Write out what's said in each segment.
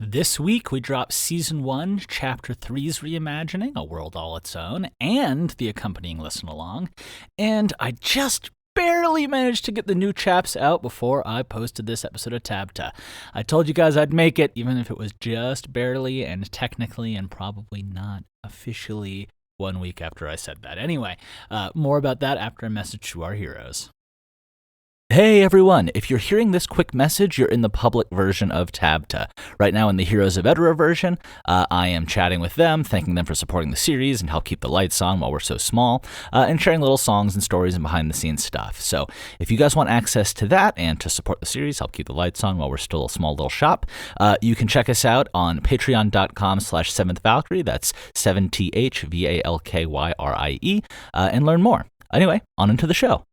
This week, we drop Season 1, Chapter 3's Reimagining, A World All Its Own, and the accompanying listen-along. And I just barely managed to get the new chaps out before I posted this episode of TABTA. I told you guys I'd make it, even if it was just barely and technically and probably not officially 1 week after I said that. Anyway, more about that after a message to our heroes. Hey everyone, if you're hearing this quick message, you're in the public version of TABTA. Right now in the Heroes of Edra version, I am chatting with them, thanking them for supporting the series and help keep the lights on while we're so small, and sharing little songs and stories and behind-the-scenes stuff. So if you guys want access to that and to support the series, help keep the lights on while we're still a small little shop, you can check us out on patreon.com/7thvalkyrie, that's 7THVALKYRIE, and learn more. Anyway, on into the show.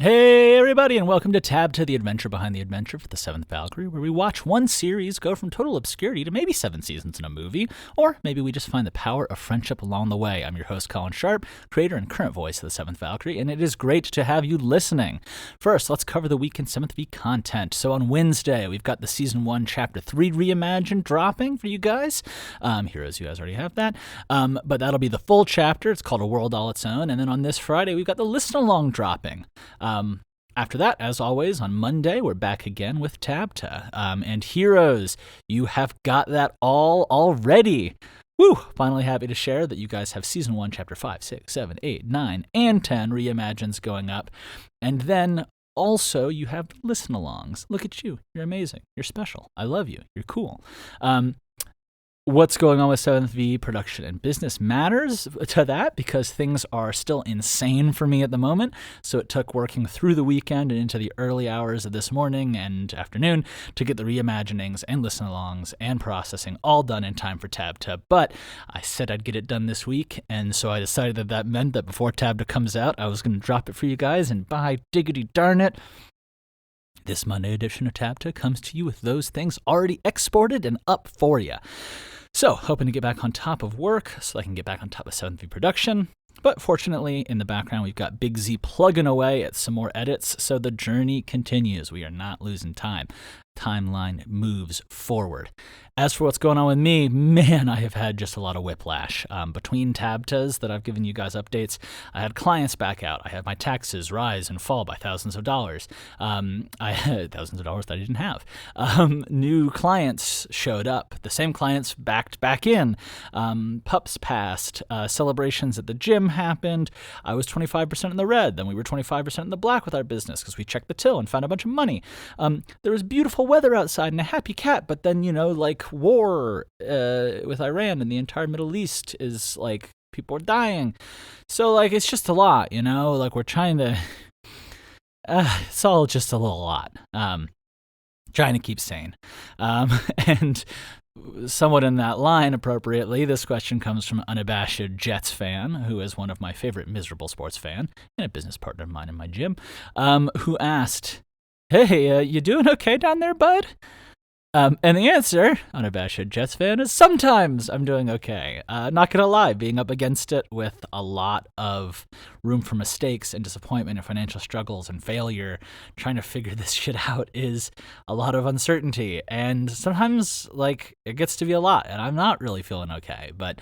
Hey everybody, and welcome to TABTA, the adventure behind the adventure for the 7th Valkyrie, where we watch one series go from total obscurity to maybe 7 seasons in a movie, or maybe we just find the power of friendship along the way. I'm your host, Colin Sharp, creator and current voice of the 7th Valkyrie, and it is great to have you listening. First, let's cover the week in 7th V content. So on Wednesday, we've got the Season 1, Chapter 3 Reimagined dropping for you guys. Heroes, you guys already have that. But that'll be the full chapter. It's called A World All Its Own. And then on this Friday, we've got the listen-along dropping. After that, as always, on Monday, we're back again with TABTA. And Heroes, you have got that all already. Woo! Finally happy to share that you guys have Season 1, Chapter 5, 6, 7, 8, 9, and 10 reimagines going up. And then also you have listen-alongs. Look at you. You're amazing. You're special. I love you. You're cool. What's going on with 7th V production and business matters to that because things are still insane for me at the moment. So it took working through the weekend and into the early hours of this morning and afternoon to get the reimaginings and listen-alongs and processing all done in time for TABTA. But I said I'd get it done this week, and so I decided that meant that before TABTA comes out, I was going to drop it for you guys, and by diggity darn it, this Monday edition of TABTA comes to you with those things already exported and up for you. So, hoping to get back on top of work so I can get back on top of 7th V production. But fortunately, in the background, we've got Big Z plugging away at some more edits, so the journey continues. We are not losing time. Timeline moves forward. As for what's going on with me, man, I have had just a lot of whiplash. Between TABTAs that I've given you guys updates, I had clients back out. I had my taxes rise and fall by thousands of dollars. I had thousands of dollars that I didn't have. New clients showed up. The same clients backed back in. Pups passed. Celebrations at the gym happened. I was 25% in the red. Then we were 25% in the black with our business because we checked the till and found a bunch of money. There was beautiful weather outside and a happy cat, but then, war with Iran and the entire Middle East is people are dying. So it's just a lot, we're trying to, it's all just a little lot. Trying to keep sane. And somewhat in that line, appropriately, this question comes from Unabashed Jets fan, who is one of my favorite miserable sports fan and a business partner of mine in my gym, who asked, "Hey, you doing okay down there, bud?" And the answer, Unabashed Jets fan, is sometimes I'm doing okay. Not gonna lie, being up against it with a lot of room for mistakes and disappointment and financial struggles and failure, trying to figure this shit out is a lot of uncertainty. And sometimes, it gets to be a lot, and I'm not really feeling okay. But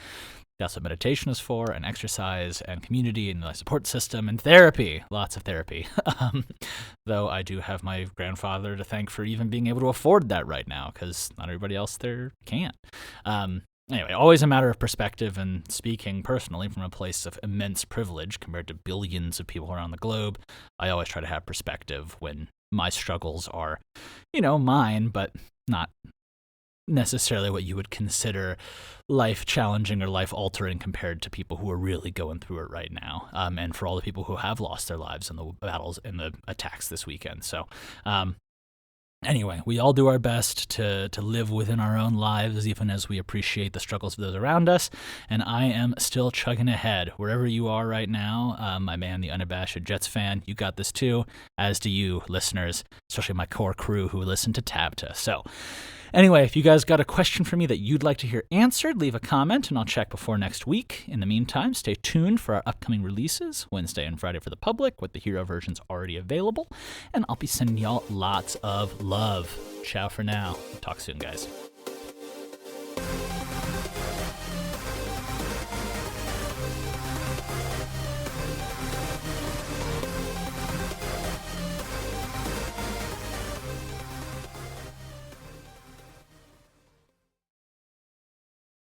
that's what meditation is for, and exercise, and community, and the support system, and therapy. Lots of therapy. Though I do have my grandfather to thank for even being able to afford that right now, because not everybody else there can't. Anyway, always a matter of perspective, and speaking personally from a place of immense privilege compared to billions of people around the globe, I always try to have perspective when my struggles are, mine, but not necessarily what you would consider life-challenging or life-altering compared to people who are really going through it right now, and for all the people who have lost their lives in the battles and the attacks this weekend. So Anyway, we all do our best to live within our own lives, even as we appreciate the struggles of those around us. And I am still chugging ahead. Wherever you are right now, my man, the unabashed Jets fan, you got this too, as do you, listeners, especially my core crew who listen to TABTA. So anyway, if you guys got a question for me that you'd like to hear answered, leave a comment and I'll check before next week. In the meantime, stay tuned for our upcoming releases, Wednesday and Friday for the public, with the hero versions already available. And I'll be sending y'all lots of love. Ciao for now. Talk soon, guys.